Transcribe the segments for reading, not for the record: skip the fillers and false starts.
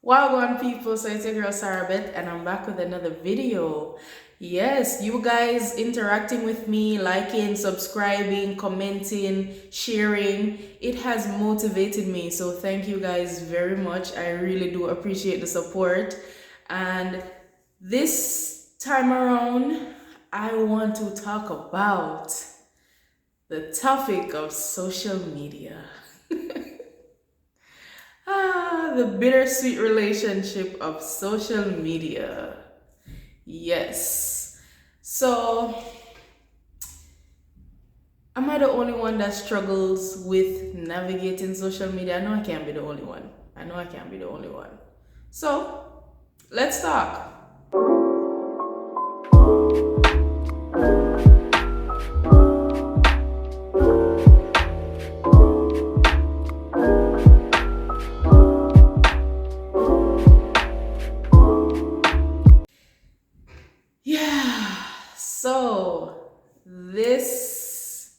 Wagwan people, so it's your girl Sarabeth and I'm back with another video. Yes, you guys interacting with me, liking, subscribing, commenting, sharing, it has motivated me. So thank you guys very much. I really do appreciate the support. And this time around, I want to talk about the topic of social media. The bittersweet relationship of social media. Yes. So, am I the only one that struggles with navigating social media? I know I can't be the only one. I know I can't be the only one. So, let's talk. Yeah. So, this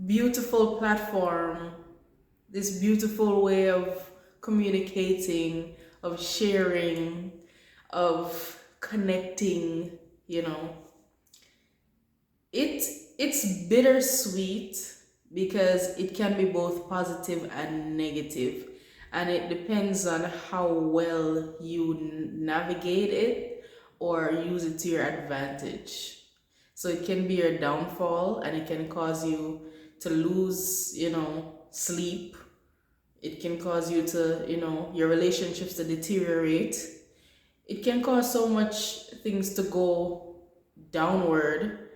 beautiful platform, this beautiful way of communicating, of sharing, of connecting, you know, it it's bittersweet because it can be both positive and negative, and it depends on how well you navigate it or use it to your advantage. So it can be your downfall and it can cause you to lose, sleep. It can cause you to, your relationships to deteriorate. It can cause so much things to go downward,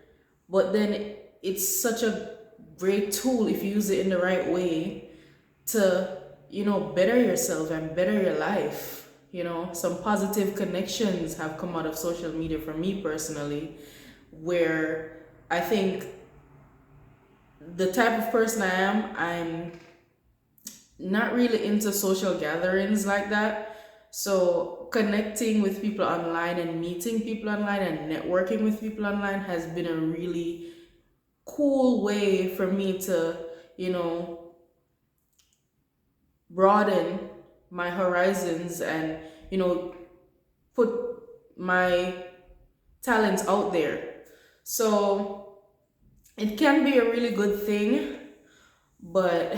but then it's such a great tool if you use it in the right way to, better yourself and better your life. Some positive connections have come out of social media for me personally, where I think the type of person I am, I'm not really into social gatherings like that. So connecting with people online and meeting people online and networking with people online has been a really cool way for me to, you know, broaden my horizons and, put my talents out there. So it can be a really good thing, but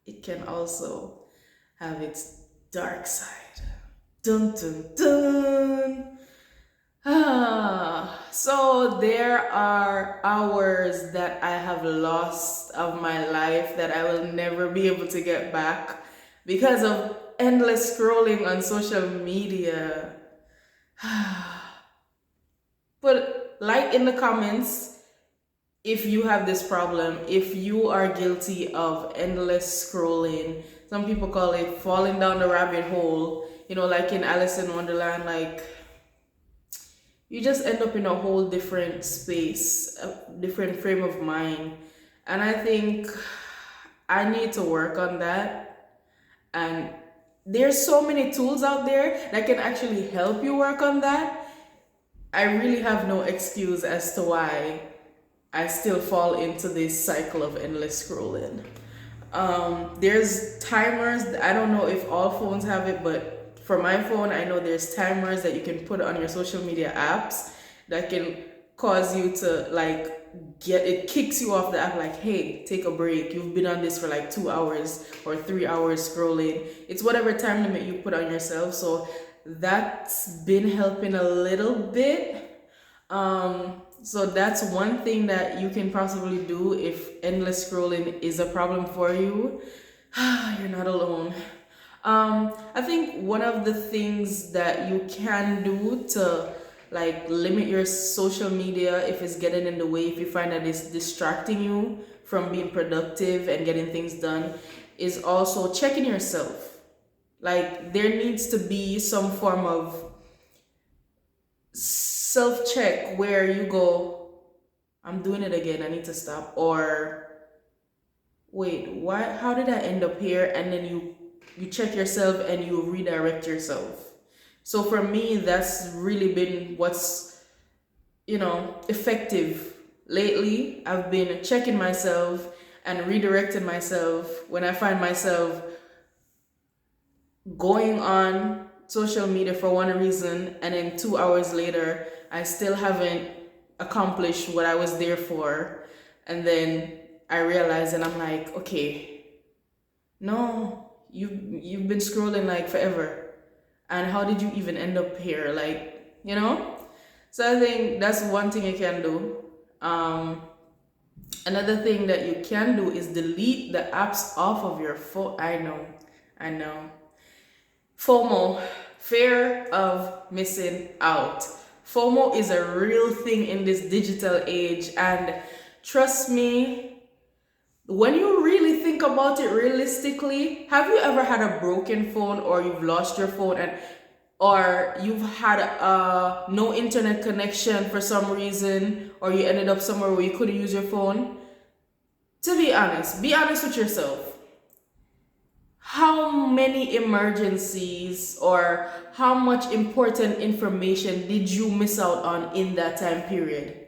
it can also have its dark side. Dun dun dun. So there are hours that I have lost of my life that I will never be able to get back because of endless scrolling on social media. Put like in the comments if you have this problem, if you are guilty of endless scrolling. Some people call it falling down the rabbit hole, like in Alice in Wonderland, like you just end up in a whole different space, a different frame of mind. And I think I need to work on that. And there's so many tools out there that can actually help you work on that. I really have no excuse as to why I still fall into this cycle of endless scrolling. There's timers. I don't know if all phones have it, but for my phone, I know there's timers that you can put on your social media apps that can cause you to it kicks you off the app like, hey, take a break. You've been on this for like 2 hours or 3 hours scrolling. It's whatever time limit you put on yourself. So that's been helping a little bit. So that's one thing that you can possibly do if endless scrolling is a problem for you. You're not alone. I think one of the things that you can do to limit your social media if it's getting in the way, if you find that it's distracting you from being productive and getting things done, is also checking yourself. Like there needs to be some form of self-check where you go, I'm doing it again, I need to stop, or wait, why, how did I end up here? And then you check yourself and you redirect yourself. So for me, that's really been what's effective lately. I've been checking myself and redirecting myself when I find myself going on social media for one reason, and then 2 hours later I still haven't accomplished what I was there for. And then I realize, and I'm like, okay, no, you've been scrolling like forever. And how did you even end up here? Like, you know? So I think that's one thing you can do. Another thing that you can do is delete the apps off of your phone. I know. FOMO, fear of missing out. FOMO is a real thing in this digital age, and trust me, when you really think about it realistically, have you ever had a broken phone, or you've lost your phone, and or you've had no internet connection for some reason, or you ended up somewhere where you couldn't use your phone? To be honest with yourself. How many emergencies or how much important information did you miss out on in that time period?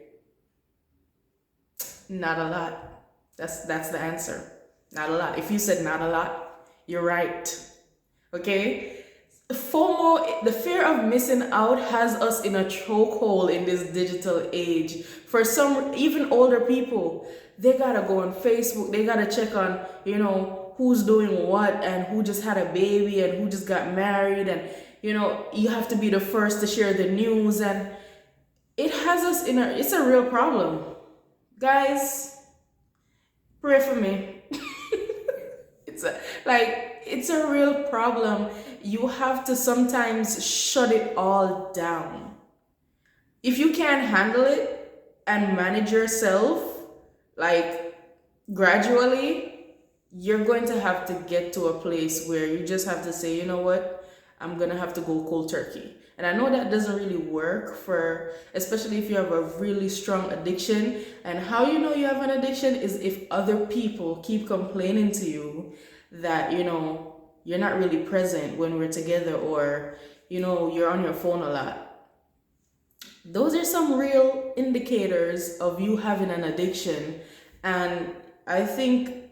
Not a lot. That's the answer. Not a lot. If you said not a lot, you're right. Okay? FOMO, the fear of missing out, has us in a chokehold in this digital age. For some, even older people, they gotta go on Facebook, they gotta check on, who's doing what, and who just had a baby, and who just got married, and you have to be the first to share the news, and it has us it's a real problem. Guys, pray for me. It's a real problem. You have to sometimes shut it all down. If you can't handle it and manage yourself, like, gradually, you're going to have to get to a place where you just have to say, you know what, I'm gonna have to go cold turkey. And I know that doesn't really work especially if you have a really strong addiction. And how you know you have an addiction is if other people keep complaining to you that, you're not really present when we're together, or, you're on your phone a lot. Those are some real indicators of you having an addiction. And I think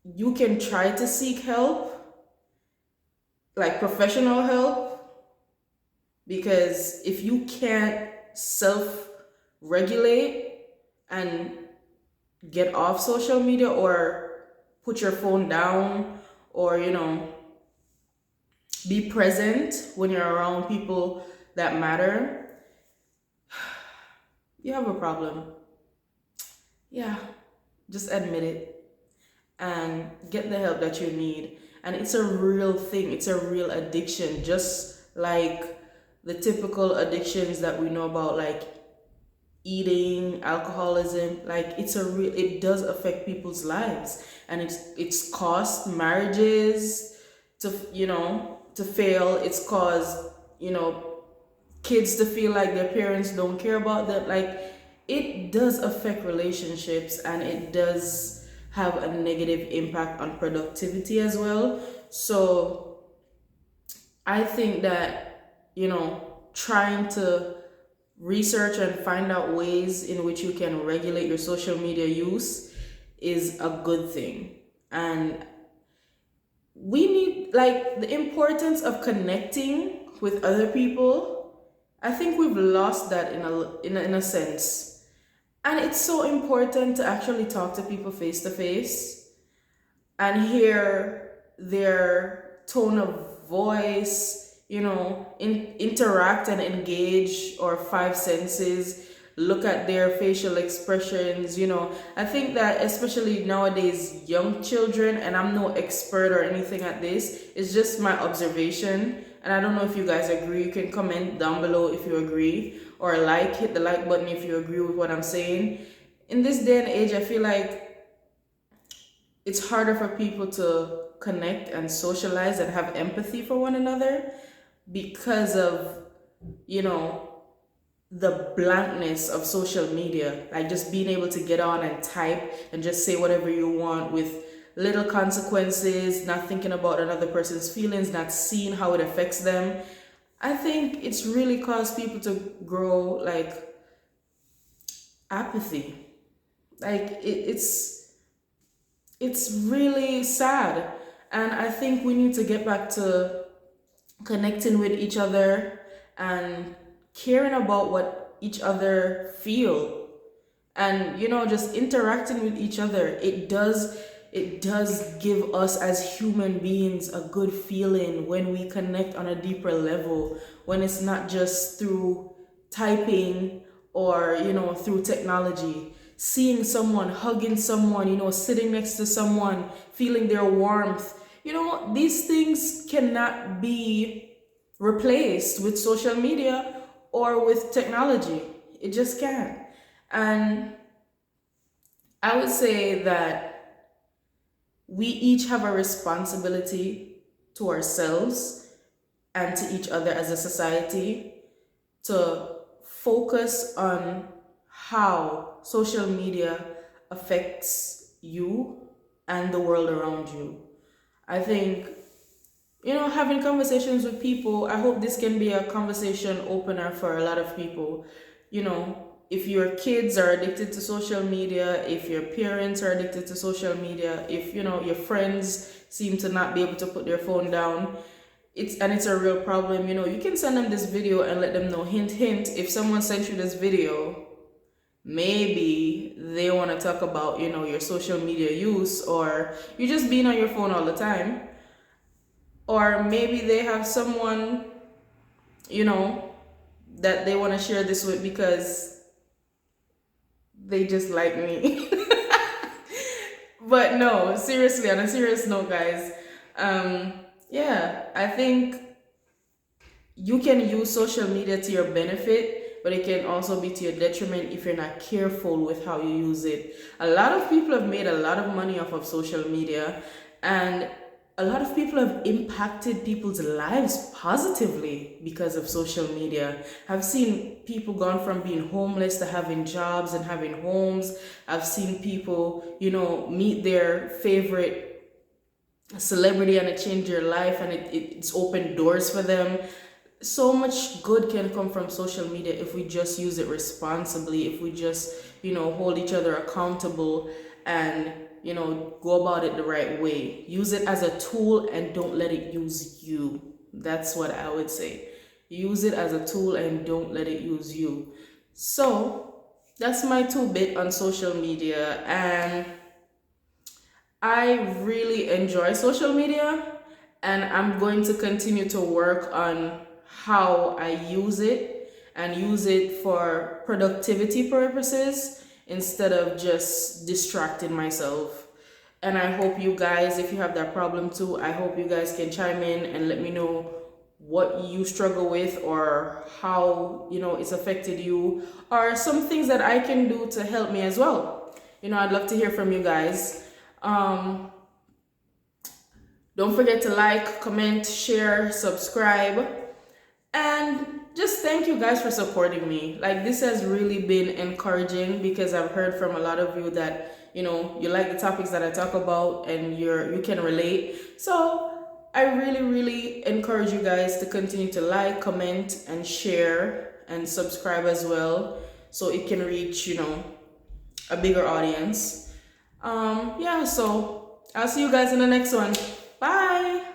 you can try to seek help, like professional help, because if you can't self-regulate and get off social media, or put your phone down, or be present when you're around people that matter, you have a problem. Yeah, just admit it and get the help that you need. And it's a real thing, it's a real addiction, just like the typical addictions that we know about, like eating, alcoholism. Like, it does affect people's lives, and it's caused marriages to fail. It's caused kids to feel like their parents don't care about them. Like, it does affect relationships, and it does have a negative impact on productivity as well. So I think that trying to research and find out ways in which you can regulate your social media use is a good thing. And we need, like, the importance of connecting with other people. I think we've lost that in a sense. And it's so important to actually talk to people face to face and hear their tone of voice, interact and engage our five senses, look at their facial expressions. I think that especially nowadays, young children, and I'm no expert or anything at this, it's just my observation, and I don't know if you guys agree. You can comment down below if you agree, or hit the like button if you agree with what I'm saying. In this day and age, I feel like it's harder for people to connect and socialize and have empathy for one another because of the blankness of social media. Like, just being able to get on and type and just say whatever you want with little consequences, not thinking about another person's feelings, not seeing how it affects them. I think it's really caused people to grow, like, apathy. Like, it's really sad. And I think we need to get back to connecting with each other and caring about what each other feel, and just interacting with each other. It does give us as human beings a good feeling when we connect on a deeper level, when it's not just through typing or through technology. Seeing someone, hugging someone, sitting next to someone, feeling their warmth, these things cannot be replaced with social media or with technology. It just can't. And I would say that we each have a responsibility to ourselves and to each other as a society to focus on how social media affects you and the world around you. I think, having conversations with people, I hope this can be a conversation opener for a lot of people. If your kids are addicted to social media, if your parents are addicted to social media, if your friends seem to not be able to put their phone down, it's a real problem. You can send them this video and let them know, hint hint, if someone sent you this video, maybe they want to talk about your social media use, or you just being on your phone all the time, or maybe they have someone that they want to share this with because they just like me. But no, seriously, on a serious note, guys, yeah, I think you can use social media to your benefit, but it can also be to your detriment if you're not careful with how you use it. A lot of people have made a lot of money off of social media, and a lot of people have impacted people's lives positively because of social media. I've seen people gone from being homeless to having jobs and having homes. I've seen people, meet their favorite celebrity and it changed their life, and it's opened doors for them. So much good can come from social media if we just use it responsibly, if we just, hold each other accountable and go about it the right way. Use it as a tool and don't let it use you. That's what I would say. Use it as a tool and don't let it use you. So that's my 2 bit on social media, and I really enjoy social media, and I'm going to continue to work on how I use it and use it for productivity purposes instead of just distracting myself. And I hope you guys, if you have that problem too, I hope you guys can chime in and let me know what you struggle with, or how it's affected you, or some things that I can do to help me as well. I'd love to hear from you guys. Don't forget to like, comment, share, subscribe, and just thank you guys for supporting me. Like, this has really been encouraging because I've heard from a lot of you that you like the topics that I talk about and you can relate. So I really encourage you guys to continue to like, comment, and share, and subscribe as well, so it can reach a bigger audience. Yeah, so I'll see you guys in the next one. Bye.